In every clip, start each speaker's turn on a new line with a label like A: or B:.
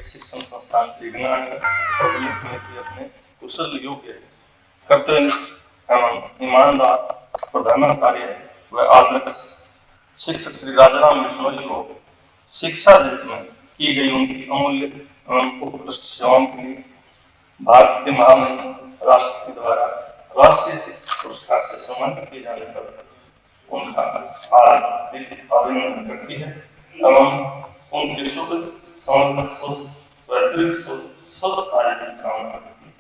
A: शिक्षण संस्थान से अपने कुशल योग्य कर्तव्य एवं ईमानदार प्रधानाचार्य व आदर्श शिक्षक श्री राजाराम बिश्नोई को शिक्षा में की गई उनकी अमूल्य एवं उत्कृष्ट सेवाओं के लिए भारत के महामहिम राष्ट्रपति द्वारा राष्ट्रीय शिक्षक पुरस्कार से सम्मानित किए जाने पर उनका अभिनंदन करती है एवं उनके शुभ समर्पण शुभ कार्य की कामना करती है।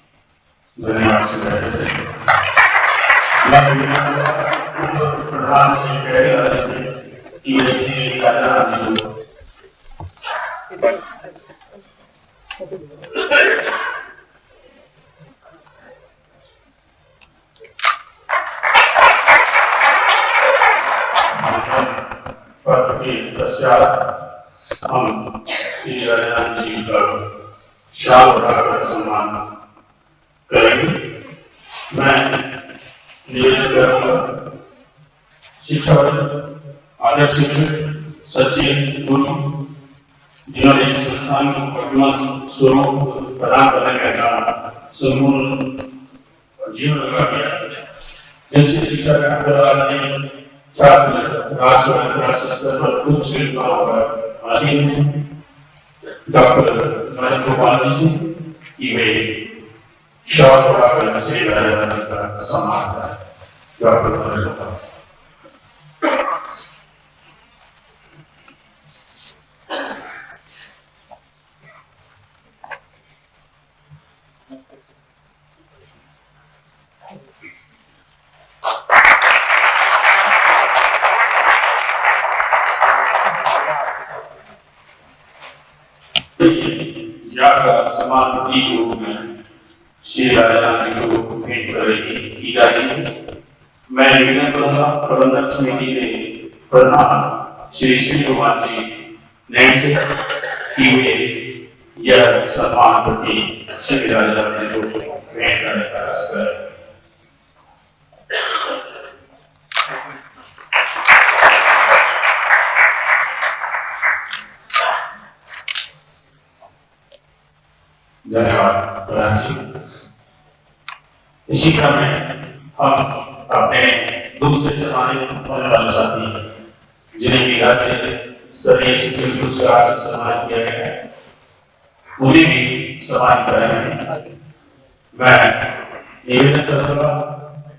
B: हम श्री राजाराम जी का शाल उठाकर सम्मान करेंगे। मैं निवेदन करूंगा शिक्षा आदर्श शिक्षक सचिव गुरु जिन्होंने इस संस्थान को वर्तमान स्वरूप प्रदान करने का काम संपूर्ण जीवन लगा दिया, जिनसे शिक्षा का छात्र राष्ट्र स्तर पर उच्च शिक्षाओं पर हासिल डॉक्टर मदन गोपाल जी से कि वे शॉर्ट उठाकर श्री राजाराम जी का सम्मान करें। डॉक्टर मदन गोपाल समान प्रतीक रूप में श्री राजाराम जी को भेंट की जाती है। मैं निवेदन करूंगा प्रबंधक समिति के प्रधान श्री श्री कुमार जी नैन से कि वे यह सम्मान प्रतीक श्री राजाराम जी को भेंट करने का रस करें। धन्यवाद प्रधान जी। इसी क्रम में हम अपने दूसरे जमाने होने वाले साथी जिन्हें भी राज्य स्तरीय शिक्षक पुरस्कार से सम्मानित किया गया है, उन्हें भी सम्मानित करेंगे। मैं निवेदन करूंगा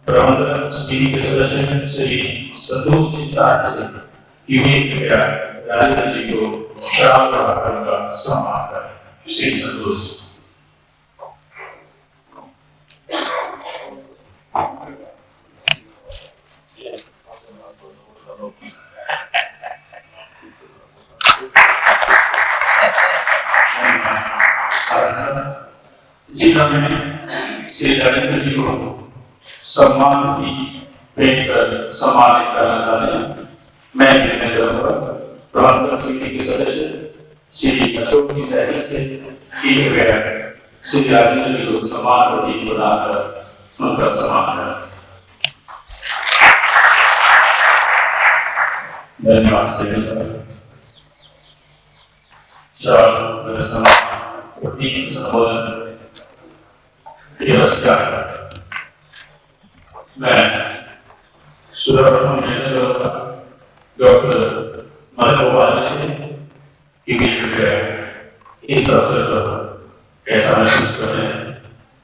B: प्रबंधक समिति के सदस्य श्री संतोष जी से कि वे कृपया राजेंद्र जी को शाल उठाकर उनका सम्मान करें। श्री संतोष जिला में श्री राजेंद्र जी को सम्मान की भेंट कर सम्मानित करना चाहते हैं। मैं निवेदन करूंगा प्रबंधक समिति के सदस्य श्री अशोक जी से कि वे श्री राजेंद्र जी को सम्मान प्रतीक प्रदान कर उनका सम्मान करें। धन्यवाद सर। प्रतीक संबोधन मैं सर्वप्रथम निवेदन करूंगा डॉक्टर मदन गोपाल जी से कि इस अवसर पर कैसा महसूस कर रहे हैं,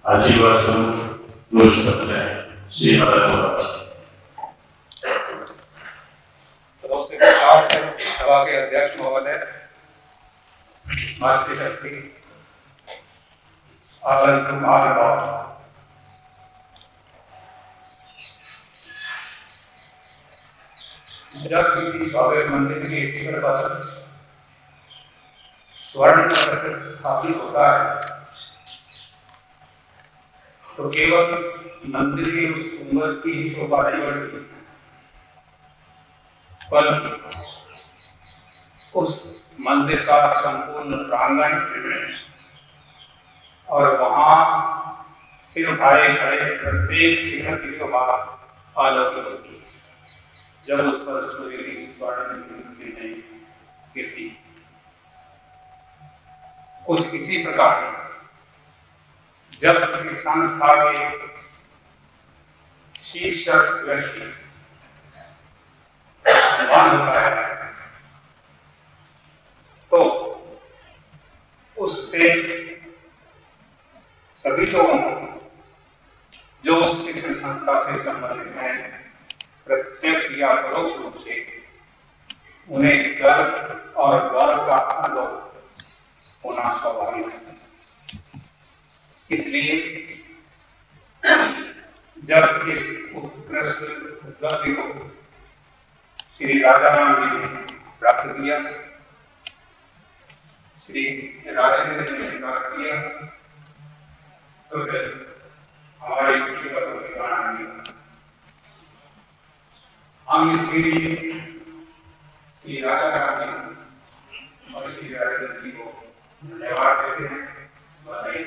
B: आशीर्वाद स्वरूप घोषित करते हैं। श्री मदन गोपाल
C: सभा के अध्यक्ष महोदय, मातृशक्ति आनंद कुमार और जब किसी भव्य मंदिर के शिखर पर स्वर्ण स्थापित होता है तो केवल मंदिर के उस गुंबद की ही शोभा नहीं बढ़ती, पर उस मंदिर का संपूर्ण प्रांगण और वहां सिर उठाए खड़े प्रत्येक शिखर की शोभा अलौकिक होती है जब उस पर सूर्य की स्वर्ण किरणें गिरती। कुछ इसी प्रकार जब किसी संस्था के शीर्ष व्यक्ति होता है तो उससे सभी लोगों को जो उस शिक्षण संस्था से संबंधित हैं प्रत्यक्ष या परोक्ष रूप से उन्हें गर्व और गौरव का अनुभव होना स्वाभाविक है। इसलिए जब इस उत्कृष्ट उपलब्धि को श्री राजा राम जी ने प्राप्त किया, श्री राजेंद्र जी ने प्राप्त किया, तो फिर हमारी खुशी का कोई ठिकाना नहीं। हम इसके लिए श्री राजा राम जी और श्री राजेंद्र जी को धन्यवाद देते हैं, बधाई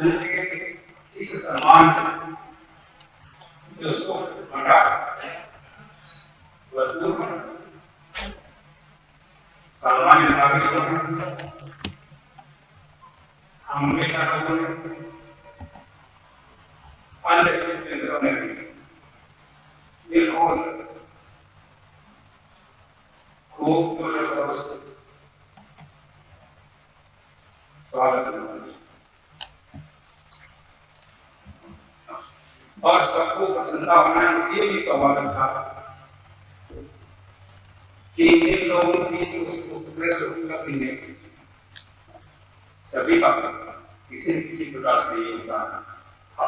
C: उनके इस सम्मान से जो सुख मिला वह दुख सामान्य नागरिकों में हमेशा लोगों ने अन्य केंद्रों में बिल्कुल खूब स्वागत और सबको प्रसन्नता होना इसलिए भी स्वाभाविक था कि इन लोगों की उस उत्कृष्ट उपलब्धि में सभी का किसी न किसी प्रकार से योगदान था।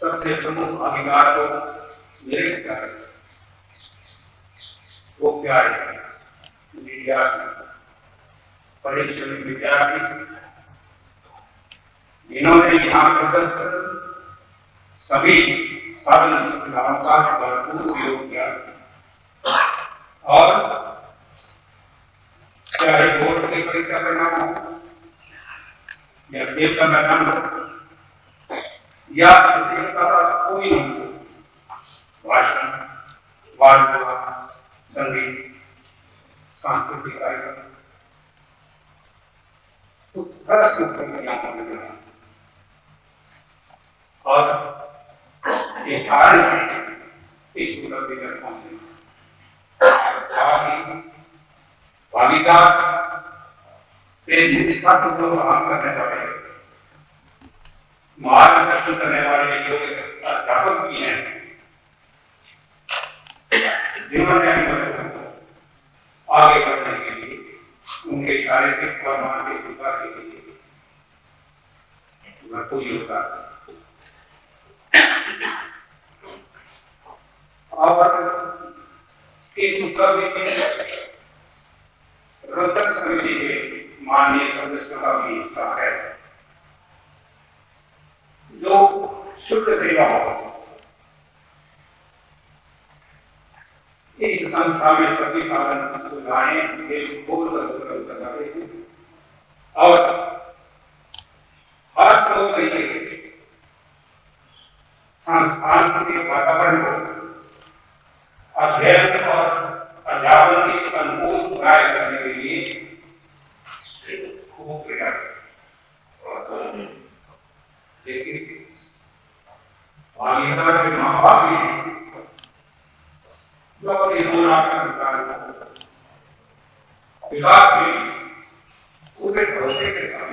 C: सबसे प्रमुख भागीदार तो मेरे विचार वो क्या है, विद्यार्थी, परिश्रमी विद्यार्थी जिन्होंने यहाँ प्रदर्शन सभी साधन सुविधाओं का भरपूर उपयोग किया और चाहे बोर्ड की परीक्षा परिणाम हो या खेल का मैदान हो या प्रतियोगिता का कोई हो, भाषण, वाद, संगीत, सांस्कृतिक कार्यक्रम, उत्कृष्ट होने और ये कारण है इस उपलब्धि तक पहुंचने भागीदार निष्ठापूर्वक काम करने वाले, मार्गदर्शन करने वाले योग अध्यापक भी हैं जिन्होंने आगे बढ़ने के लिए उनके शारीरिक और मानसिक विकास के लिए भरपूर योगदान और इस उपलब्धि में रोहतक समिति के माननीय सदस्यों का भी हिस्सा है जो शुक्र सेवा इस इस संस्था में सभी साधन सुविधाएं बिल्कुल उपलब्ध कराते हैं और हर तरीके से संस्थान के वातावरण को अध्ययन और अध्यापन के अनुकूल कार्य करने के लिए खूब प्रयास। लेकिन मान्यता के माँ बाप भी जो अपने संतान को विकास के पूरे भरोसे के साथ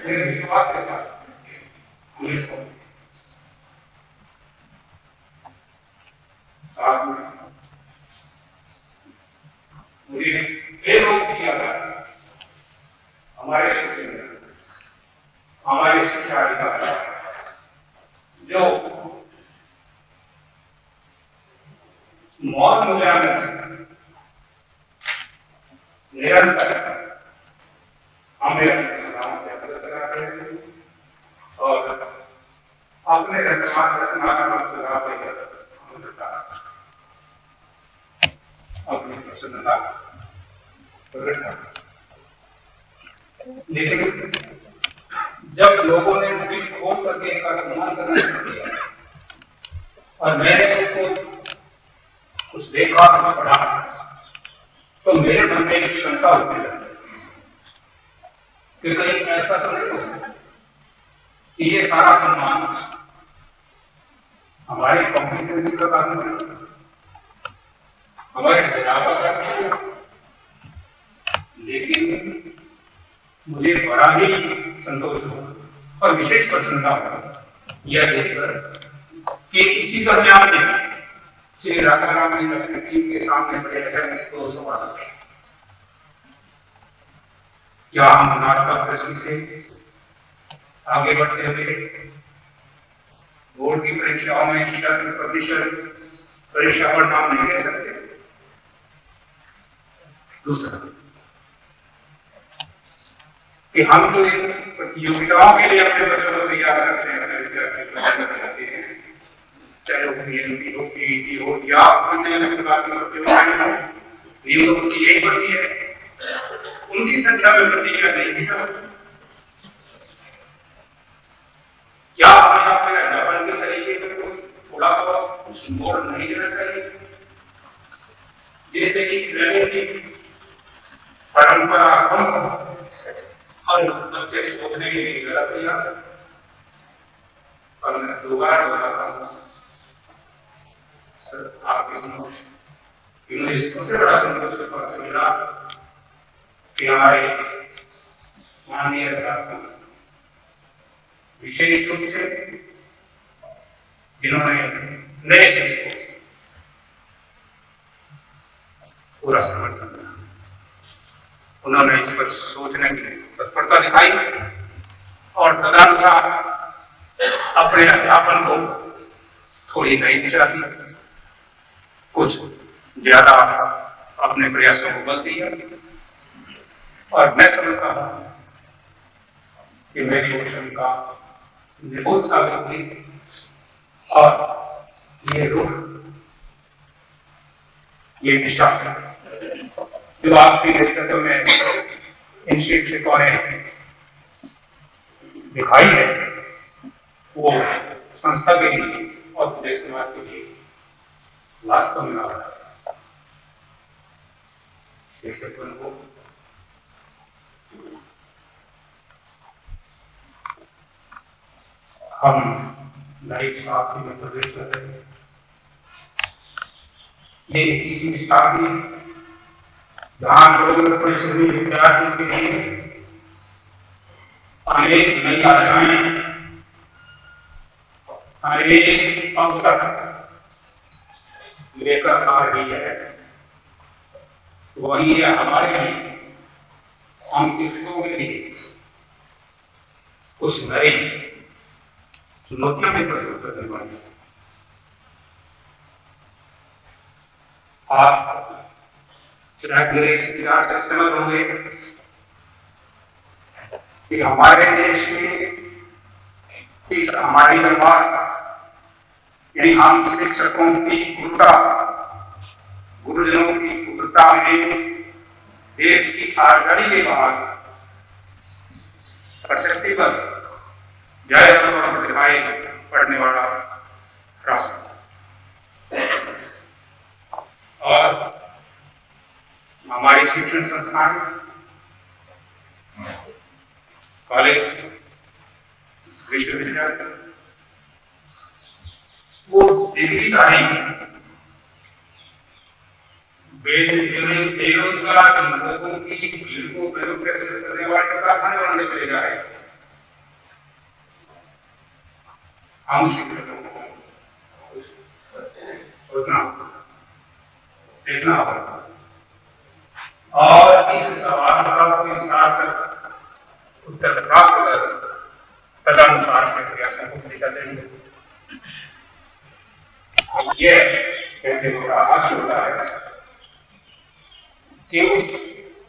C: विश्वास के साथ हमें साथ में मुझे ये रोक दिया गया हमारे शिक्षा अधिकारी जो मौन मूल्यांकन निरंतर हमें रचनाओं से अवगत कराते हैं और अपने रचनात्मक सुझाव देकर अपनी प्रसन्नता प्रकट करते। लेकिन जब लोगों ने मुझे खोल करके इनका सम्मान करना शुरू किया और मैंने उसको कुछ देखा और पढ़ा तो मेरे मन में एक शंका होने लगी कि कहीं ऐसा तो नहीं हो कि ये सारा सम्मान हमारे कॉम्पिटेंसी का कारण बने, हमारे बजाव का कारण। लेकिन मुझे बड़ा ही संतोष हुआ और विशेष प्रसन्नता हुआ यह देखकर कि इसी दरमियान में श्री राधा राम ने अपनी टीम के सामने बड़े अहम दो सवाल रखे। क्या हम नाटक प्रश्न से आगे बढ़ते हुए बोर्ड की परीक्षाओं में 100% परीक्षा पर नाम नहीं ले सकते? दूसरा कि हम जो प्रतियोगिताओं के लिए अपने बच्चों को तैयार करते हैं, अपने विद्यार्थी को तैयार करते हैं, चाहे वो पीएनपी हो, पीईटी हो या अन्य अलग प्रकार की प्रतियोगिताएं हो, नियम तो उनकी यही बढ़ती है, उनकी संख्या में वृद्धि क्या नहीं है? क्या हमें अपने अध्यापन के तरीके में थोड़ा बहुत कुछ मोड़ नहीं देना चाहिए जिससे कि ट्रेनिंग की परंपरा कम और बच्चे सोचने के लिए गलत नहीं आता? और मैं दोबारा बताता हूँ सर आपके समक्ष मुझे सबसे बड़ा संतोष मिला कि हमारे माननीय अध्यापक विशेष रूप से जिन्होंने नए शिक्षकों से पूरा समर्थन दिया, उन्होंने इस पर सोचने की तत्परता दिखाई और तदनुसार अपने अध्यापन को थोड़ी नई दिशा दी, कुछ ज्यादा अपने प्रयासों को बल दिया। और मैं समझता हूं कि मेरी वो क्षमता निपुण साबित हुई और ये रुख, ये दिशा जो आपके नेतृत्व में इन शिक्षकों ने दिखाई है, वो संस्था के लिए और पूरे समाज के लिए वास्तव में शिक्षकों को हम नई शताब्दी में प्रवेश कर रहे हैं। ये 21वीं शताब्दी जहां लोग परिश्रमी विद्यार्थियों के लिए अनेक नई आशाएं, अनेक अवसर लेकर आ रही है, वही है हमारे लिए, हम शिक्षकों के लिए कुछ नई चुनौतियां भी प्रस्तुत करने वाली है। आप शायद मेरे इस विचार से सहमत होंगे कि हमारे देश में इस हमारी जमात यानी हम शिक्षकों की गुणता गुरुजनों की उग्रता में देश की आजादी के बाद प्रशक्ति पर जय पर दिखाई पड़ने वाला रास्ता। और हमारी शिक्षण संस्थान, कॉलेज, विश्वविद्यालय वो डिग्री का ही बेरोजगार लोगों की भीड़ को बेरोजगार करने वाले कारखाने बनने चले जा रहे हैं। हम शिक्षकों को सोचना देखना होगा और इस सवाल का कोई सार्थक उत्तर प्राप्त कर तदनुसार प्रयासों को दिशा देंगे। ये कहते हुए आभार होता है कि उस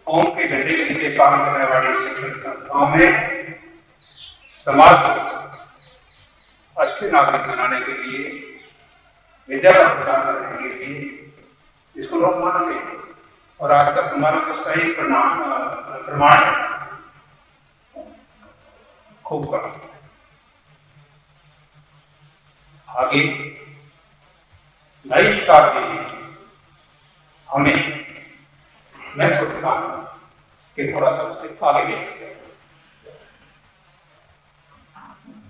C: कौम के झंडे के नीचे काम करने वाली शिक्षण संस्थाओं में समाज को अच्छे नागरिक बनाने के लिए, विद्या का प्रचार करने के लिए इसको लोग मानते हैं और आज का समारोह को सही प्रमाण खूब कहा। आगे नई शिक्षा के लिए हमें, मैं सोचता हूं कि थोड़ा सा उससे आगे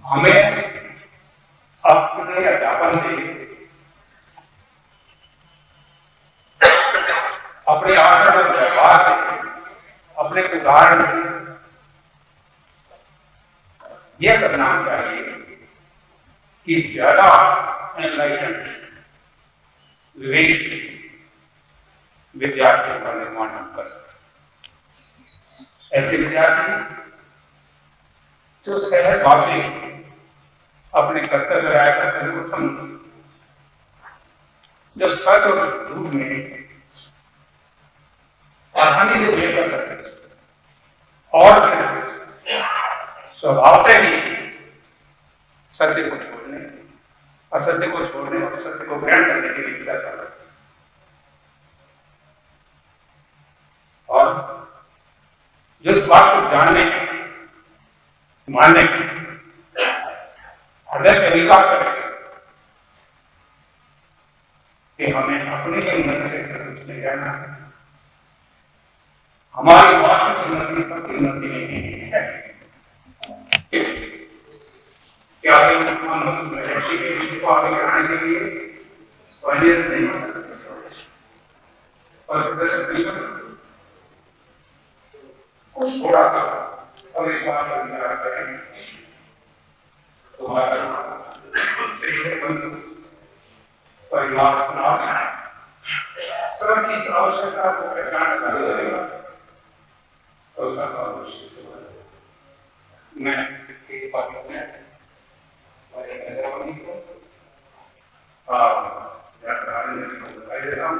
C: हमें अपने अध्यापन से, अपने आचरण और व्यवहार से, अपने उदाहरण से यह करना चाहिए कि ज्यादा एनलाइटन विवेक विद्यार्थियों का निर्माण हम कर सकते। ऐसे विद्यार्थी जो सहज भाव से अपने कर्तव्य राय कर्तव्य को समझ, जो सच और झूठ में आसानी से मेल कर सकते और स्वभाव से ही सत्य को छोड़ने, असत्य को छोड़ने और सत्य को ग्रहण करने के लिए विदा कर रहे और जो इस बात को जानने, मानने, हृदय से स्वीकार करें कि हमें अपनी ही उन्नति से संतुष्ट नहीं रहना है। हमारी वास्तविक उन्नति सबकी उन्नति नहीं है। क्या हम ऋषि के विषय को आगे बढ़ाने के लिए स्वाधीन नहीं हो सकते और प्रदर्शन नहीं कर सकते? थोड़ा सा और इस बात पर विचार करें। तुम्हारा परिवार समाज सबकी इस आवश्यकता को पहचान करना चलेगा तो सब आवश्यक मैं एक बात में बताई देता हूँ।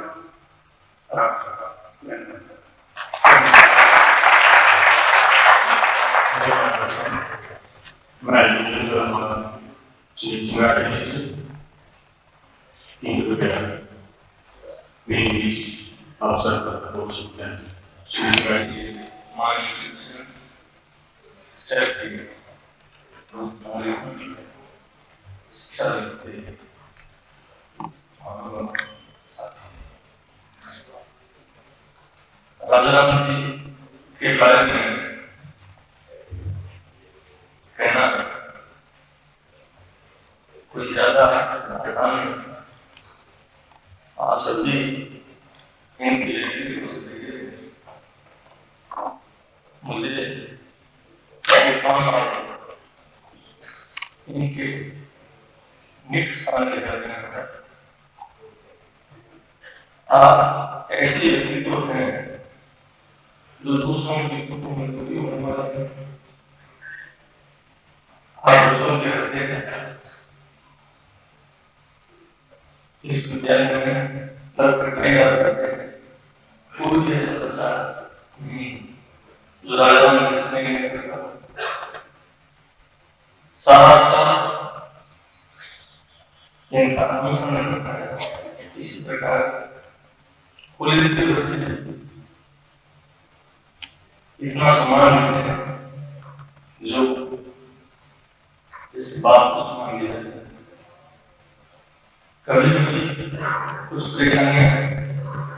B: अवसर पर बोल सकते हैं।
A: राजाराम जी के बारे में कहना कोई ज्यादा आसान नहीं। आप सभी इनके मुझे इनके निकट सामने करना है। आप ऐसे व्यक्तित्व हैं जो दूसरों के कुटुंब में दुखी होने वाले हैं। आप दूसरों के हृदय हैं। इस विद्यालय में पूरी जो राजा सारा इनका अनुसरण इसी प्रकार पुलिस के बच्चे इतना सम्मान मिलते हैं जो इस बात को मांगे जाते हैं। कभी कभी कुछ परेशानियां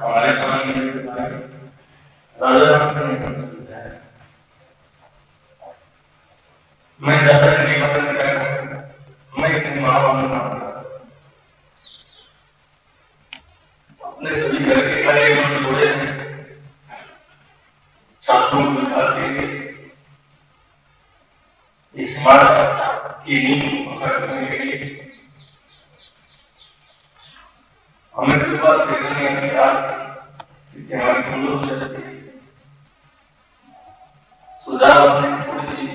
A: हमारे सामने राजा नहीं कर सकता है। मैं ज्यादा नहीं बताऊंगा, मैं इतनी महान अपने सभी घर के कार्य में छोड़े हैं, छात्रों को निकालते इस मार्ग की नींव करने के लिए हमें तो बात देखने के बाद हमारी कमजोर हो जाती है। सुधार थोड़ी सी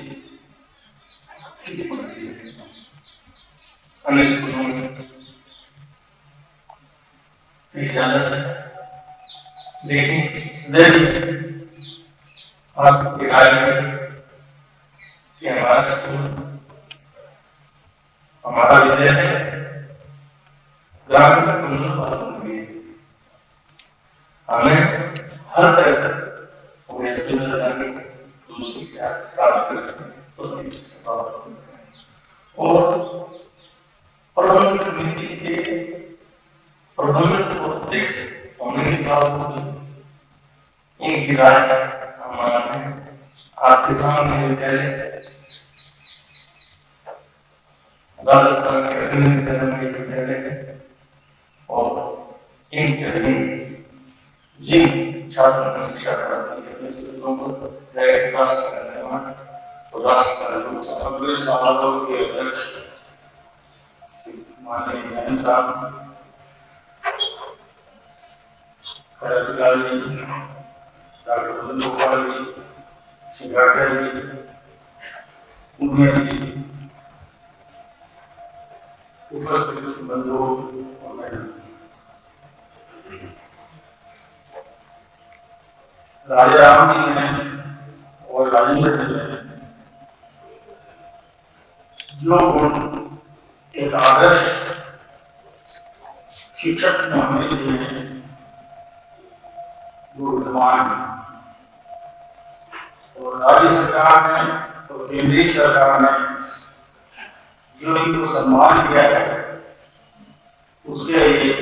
A: अन्य स्कूलों में लेकिन आप दिखाई कि हमारा स्कूल हमारा विद्यालय ग्रामीण हमें हर तरह अपने स्कूल शिक्षा प्राप्त कर सकें और प्रबंधन समिति के प्रबंधन को देख सकते इनकी राय हमारे आपके सामने विद्यालय राजस्थान के अधीन विद्यालय और इनके अधीन जिन छात्रों को शिक्षा प्राप्त के अध्यक्ष माननीय डॉक्टर गोपाल जी, सिंगाकर जी, उपस्थित बंधुओं राजा राम जी ने और राजेंद्र जी ने जो गुण एक आदर्श शिक्षक ने हमें दिए वो विद्वान और राज्य सरकार ने और केंद्रीय सरकार ने जो इनको सम्मान किया है उसके लिए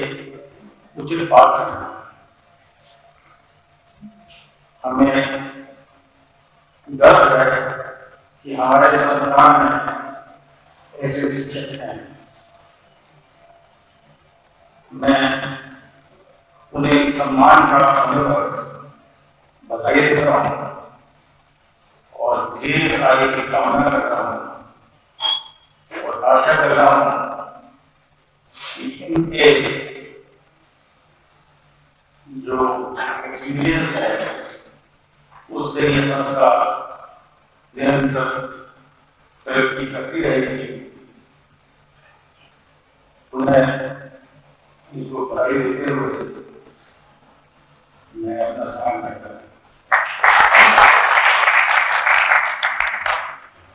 A: उचित पात्र है। हमें गर्व है कि हमारे संस्थान में ऐसे शिक्षक हैं। मैं उन्हें सम्मान का अनुभव बधाई देता हूँ और दीर्घ आयु की कामना करता हूँ और आशा कर रहा हूँ कि इनके जो एक्सपीरियंस है उससे ये संस्था निरंतर तरक्की करती रहेगी। उन्हें इसको बधाई देते हुए मैं अपना काम करता हूँ।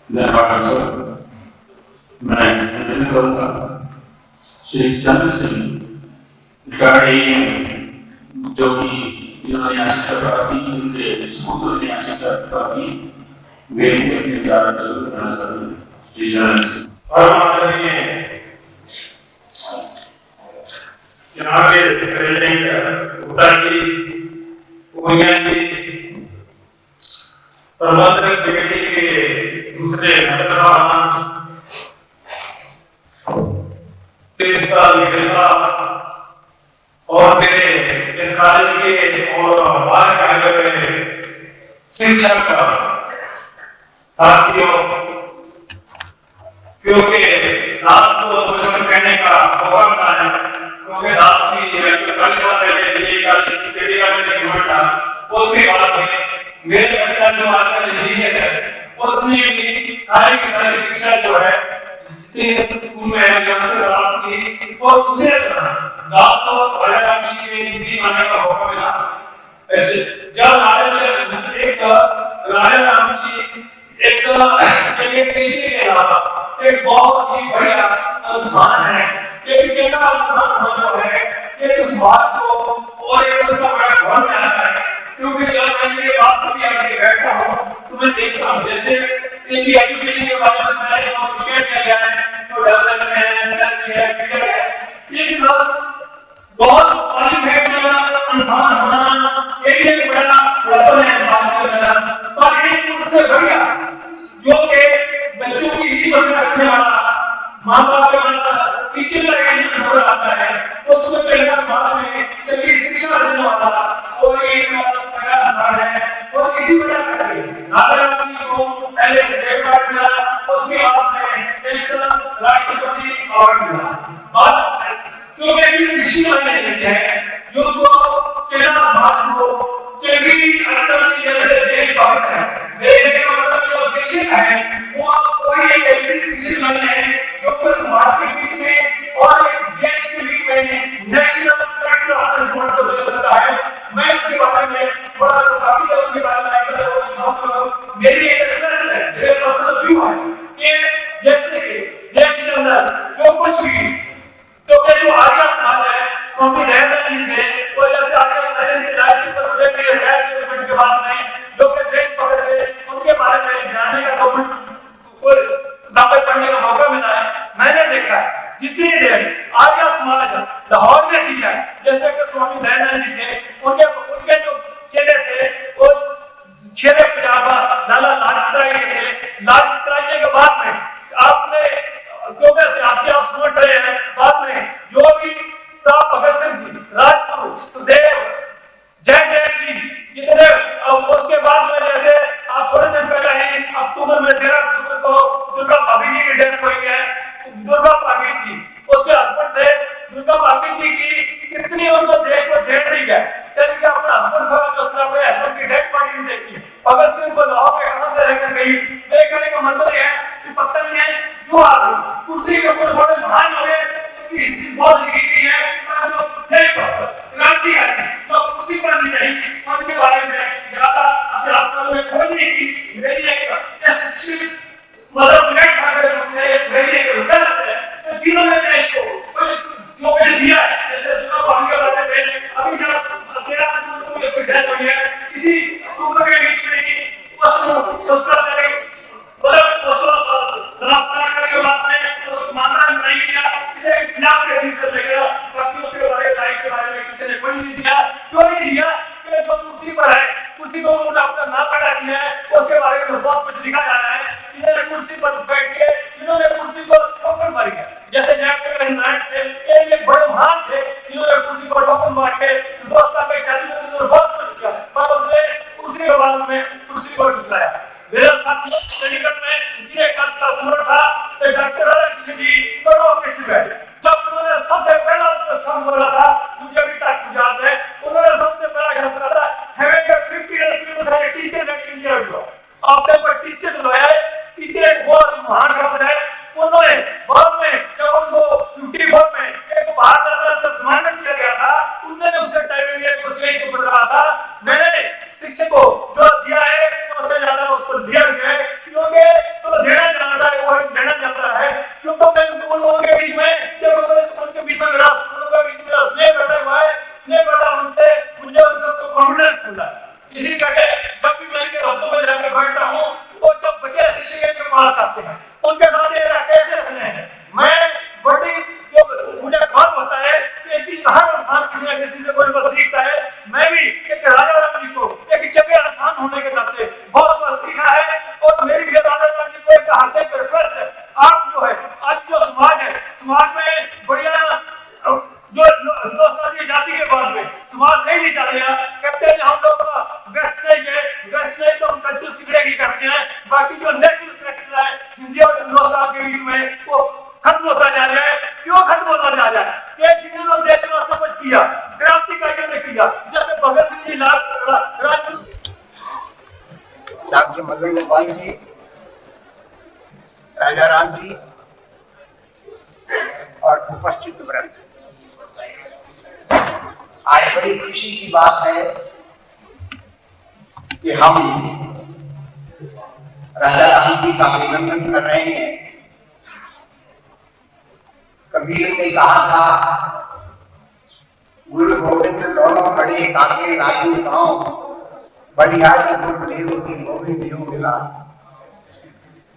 B: धन्यवाद सर। मैं निवेदन करूंगा श्री चंद्र सिंह जो कि इन्होंने शिक्षा प्राप्ति उनके स्कूल में शिक्षा प्राप्ति वे अपने विचार करना चाहिए। जी
C: प्रबंधक कमेटी के दूसरे और मेरे इस कॉलेज के और बाहर के हुए शिक्षक साथियों, क्योंकि रात को भोजन करने का मौका मिला है, क्योंकि रात की उसके बाद में मेरे बच्चा जो आजकल इंजीनियर है उसने भी सारी की सारी शिक्षा जो है स्कूल में रात की और उसे रात को राजा जी के हिंदी मानने का मौका मिला। ऐसे जब राजा राम जी एक के अलावा एक बहुत ही बढ़िया इंसान है, एक है, एक इस बात को और एक उसका बड़ा गौर में आता है, क्योंकि जब मैं ये बात अभी आगे बैठा हूँ तो मैं देखता हूँ जैसे इनकी एजुकेशन के बारे में मैंने शेयर किया गया है, तो डेवलपमेंट है, ये बहुत तारीफ है कि इंसान होना एक बड़ा रत्न है समाज में, और एक उससे बढ़िया जो के बच्चों की जीवन में रखने वाला माँ बाप का टीचर का एक नंबर आता है, उसमें पहला बात में चलिए शिक्षा देने वाला और एक नया स्थान है, और इसी वजह से नारा जी को पहले सेवकार्ड मिला, उसके बाद में एक राष्ट्रपति अवार्ड मिला, और क्योंकि कृषि वाले देते हैं जो चेला भाग को चेगी अंतर जैसे देश भक्त है, देश का मतलब जो शिक्षक है वो कोई एक ऐसी शिक्षक नहीं है जो कि समाज के बीच में और एक देश के बीच में नेशनल करेक्टर ऑफ रिस्पांसिबिलिटी होता है। मैं इसके बारे में थोड़ा सा काफी उसके बारे में मेरी एक रिक्वेस्ट है, मेरे पर्सनल व्यू है कि जैसे देश के अंदर जो कुछ भी तो के जो आर्या समाज है स्वामी दयानंद जी ने वो जैसे आर्या समाज की राजनीति पर उठे के रिटायरमेंट के बाद में जो के देश पकड़ थे उनके बारे में जानने का कोई दावे पढ़ने का मौका मिला है। मैंने देखा है जितनी देर आर्या समाज लाहौर में थी है, जैसे कि स्वामी दयानंद जी थे, उनके जो चेले थे वो शेरे पंजाबा लाला लाजपत राय थे, लाजपत राय के बाद में आपने क्योंकि सियासी आप समझ रहे हैं, बाद में जो भी भगत सिंह जी, राजगुरु, सुखदेव, जय जी जितने, उसके बाद में जैसे आप थोड़े दिन पहले ही अक्टूबर में 13 अक्टूबर को दुर्गा भाभी जी की डेथ हुई है, दुर्गा भाभी जी उसके हस्बैंड थे, दुर्गा भाभी जी की कितनी उनको देश को झेल रही है, चलिए अपना हस्बैंड का जो अपने हस्बैंड की डेथ पार्टी नहीं देखी, भगत सिंह को लाहौर के कहां से लेकर गई, देखने का मतलब है कि पता नहीं है जो आदमी कुर्सी के ऊपर बड़े महान हो गए बहुत लिखी गई है, जो देश पर क्रांति है तो कुर्सी पर नहीं रही, उनके बारे में ज्यादा अभ्यास में खोजने की मेरी एक मतलब नेट अगर मुझे मेरी एक रिसर्च है तो तीनों ने देश को जो पेश दिया है, जैसे चुनाव भाग्य वाले थे, अभी जब 13 अक्टूबर को ये डेथ हुई है, इसी अक्टूबर के बीच में ही उसका करके बाद में मामला नहीं किया, इसे खिलाफ के दिन कर लेगा, बाकी उसके बारे में किसी ने कोई नहीं दिया, क्यों नहीं दिया कि जो कुर्सी पर है, कुर्सी को उन्होंने अपना नाम कटा दिया है, उसके बारे में बहुत कुछ लिखा जा रहा है, इन्होंने कुर्सी पर बैठ के इन्होंने कुर्सी को ठोकर मारी है, जैसे जयप्रकाश नारायण थे, ये बड़े महान थे, इन्होंने कुर्सी को ठोकर मार के दोस्ता पे इन्होंने बहुत कुछ किया, पर उसने कुर्सी के बाद में कुर्सी को टुकराया। मेरे साथ चंडीगढ़ में ये का सुनर था तो डॉक्टर कृष्ण जी करो कृष्ण गए, जब उन्होंने सबसे पहला काम बोला था, मुझे भी तक याद है, उन्होंने सबसे पहला काम करा था having a 50 years with a teacher in India को, आपने कोई टीचर बुलाया है, टीचर एक बहुत महान शब्द है, उन्होंने बाद में जब उनको 54 में एक भारत रत्न से सम्मानित किया गया था, उन्होंने उसे टाइमिंग में कुछ नहीं बता रहा था, मैंने शिक्षक को जो दिया है उससे ज्यादा उसको दिया गया है, क्योंकि तो देना चाहता है वो देना चाहता है, क्योंकि उन लोगों के बीच में जब उनके बीच में मेरा उनके बीच में स्नेह बैठा हुआ है, स्नेह बैठा उनसे मुझे उन सबको कॉन्फिडेंस मिला, इसी करके जब भी मैं इनके हफ्तों में जाकर बैठता हूँ तो जब बच्चे शिक्षक के पास आते हैं उनके साथ ये कैसे रहने हैं, मैं बड़ी जो मुझे गर्व होता है कि ये चीज हर इंसान किसी न किसी से कोई बात सीखता है, मैं भी एक राजा राम जी को एक जगह इंसान होने के नाते बहुत कुछ सीखा है, और मेरी भी राजा राम जी को एक हाथ से रिक्वेस्ट है, आप जो है आज जो समाज है, समाज में बढ़िया जो हिंदुस्तानी जाति के बाद में समाज नहीं चल रहा, कहते हैं हम लोग वेस्ट नहीं तो हम कल्चर सिगरेट ही करते हैं, बाकी जो नेशनल करेक्टर है हिंदी और हिंदुस्तान के बीच में वो खत्म होता जा रहा है, क्यों खत्म होता जा रहा है, कि जिन्होंने देश में समझ किया, क्रांति कार्यों ने किया, जैसे भगत सिंह जी
D: डॉक्टर मदन गोपाल जी, राजा राम जी और उपस्थित वृंद, आज बड़ी खुशी की बात है कि हम राजा राम जी का अभिनंदन कर रहे हैं। कबीर ने कहा था गुरु गोविंद दोनों बड़े काके राजू गांव, बलिहारी गुरुदेव की गोविंद यूं मिला।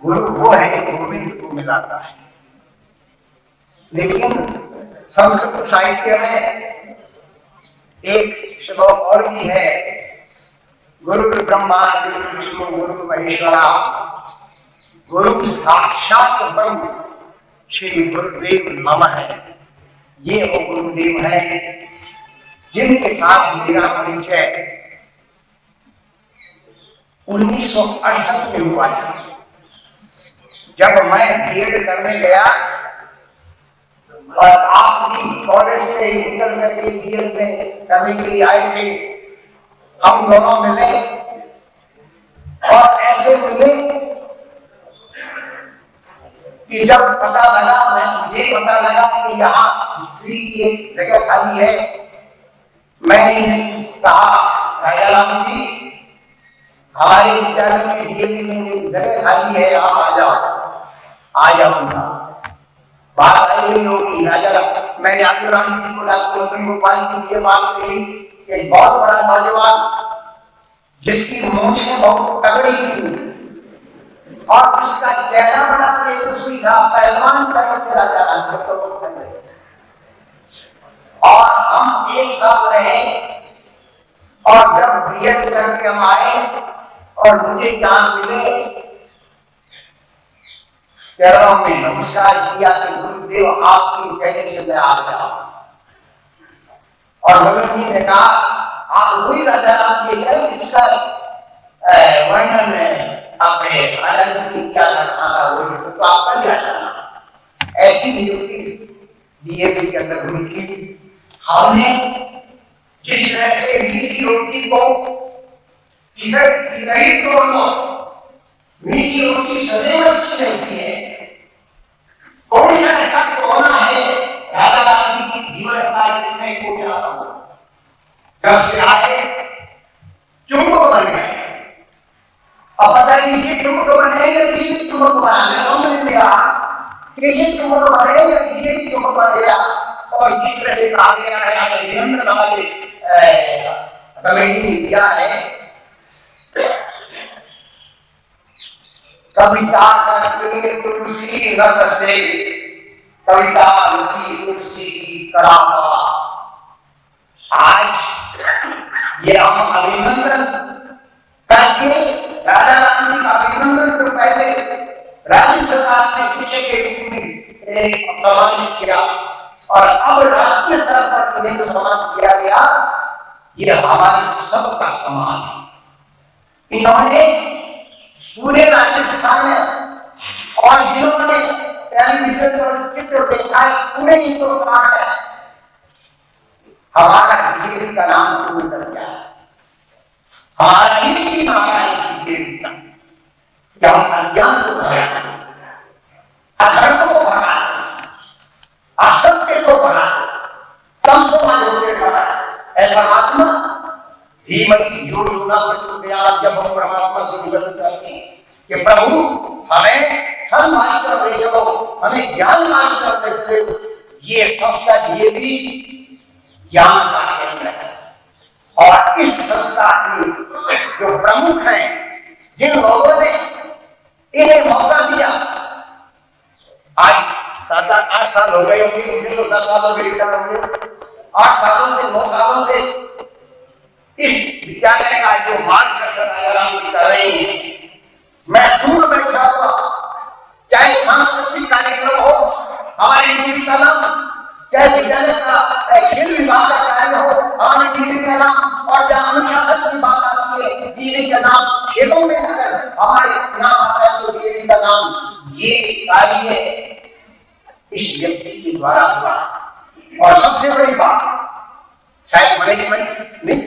D: गुरु वो है गोविंद को मिलाता है। लेकिन संस्कृत साहित्य में एक श्लोक और भी है, गुरु ब्रह्मा गुरु विष्णु गुरु महेश्वरा, गुरु साक्षात ब्रह्म श्री गुरुदेव नमः है। ये वो गुरुदेव है जिनके साथ मेरा परिचय 1968 में हुआ था। जब मैं बीएड करने गया और आप भी कॉलेज से निकल करके बीएड में करने के लिए आए थे, हम दोनों मिले और ऐसे मिले कि जब पता लगा, मुझे पता लगा कि यहाँ हिस्ट्री की एक जगह खाली है, मैंने कहा राजाराम जी हमारे विद्यालय में डीएवी में जगह खाली है, आप आ जाऊंगा। बात आई होगी राजाराम, मैंने आदिराम जी को गोपाल जी ये बात कही, एक बहुत बड़ा नौजवान जिसकी मूछें बहुत तगड़ी थी और उसका चेहरा बड़ा तेजस्वी था, पहलवान का राजाराम और हम एक साथ रहे। और जब बीएड करके हम आए और मुझे यहाँ मिले, चरणों में नमस्कार किया कि गुरुदेव आपकी कहने से मैं आ गया। और भगवान जी ने कहा आप वही राजाराम जी है जिसका वर्णन अपने आनंद की क्या करना था, वही तो आपका क्या करना। ऐसी नियुक्ति डीएवी के अंदर हुई थी। हमने जिस तरह से मीठी रोटी को नहीं तोड़ो, मीठी रोटी सदैव अच्छी रहती है। कौन सा ऐसा होना है राजाराम जी की जीवन का जिसमें को जाता हो, जब से आए चुंबक बन गए। अब पता नहीं ये चुंबक बने या ये चुंबक बनाने हमने लिया कि ये चुंबक बने या ये चुंबक बनेगा। और जिस तरह से कहा गया है अभिनंदन हमारे कमेटी दिया है, कविता करके तुलसी रस से कविता रुचि तुलसी करामा। आज ये हम अभिनंदन करके राजाराम जी का अभिनंदन तो पहले राज्य सरकार ने शिक्षक के रूप में सम्मानित किया और अब राष्ट्रीय स्तर पर इन्हें सम्मान किया गया। ये हमारे सबका सम्मान है। इन्होंने पूरे राजस्थान में और जिन्होंने टेलीविजन पर चित्र देखा है पूरे हिंदुस्तान में हमारा डीएवी का नाम पूर्ण कर दिया। हमारा एक नारा है डीएवी का, कि हम अज्ञान को भगाते, अधर्म को भगाते, असत्य को भगाते, तम को मानोगे भगाते। परमात्मा धीमहि यो योना प्रचोदयात्, जब हम परमात्मा से निवेदन करते हैं कि प्रभु हमें सन्मार्ग कर भेजो, हमें ज्ञान मार्ग कर भेजो, ये संस्था डीएवी ज्ञान का केंद्र है। और इस संस्था के जो प्रमुख हैं, जिन लोगों ने इन्हें मौका दिया, आज 7-8 साल हो गए होंगे, मुझे तो 10 साल हो गए, 8 सालों से 9 सालों से इस विद्यालय का जो मार्गदर्शन राजाराम जी कर रहे हैं। मैं दूर बैठा हुआ, चाहे सांस्कृतिक कार्यक्रम हो, हमारे डीएवी का नाम, चाहे विद्यालय का खेल विभाग का कार्य हो, हमारे डीएवी का नाम, और जहां अनुशासन की बात आती है डीएवी का नाम, खेलों में हमारे नाम आता है तो डीएवी का नाम। ये कार्य इस व्यक्ति के द्वारा हुआ। और सबसे बड़ी बात, शायद मैनेजमेंट नहीं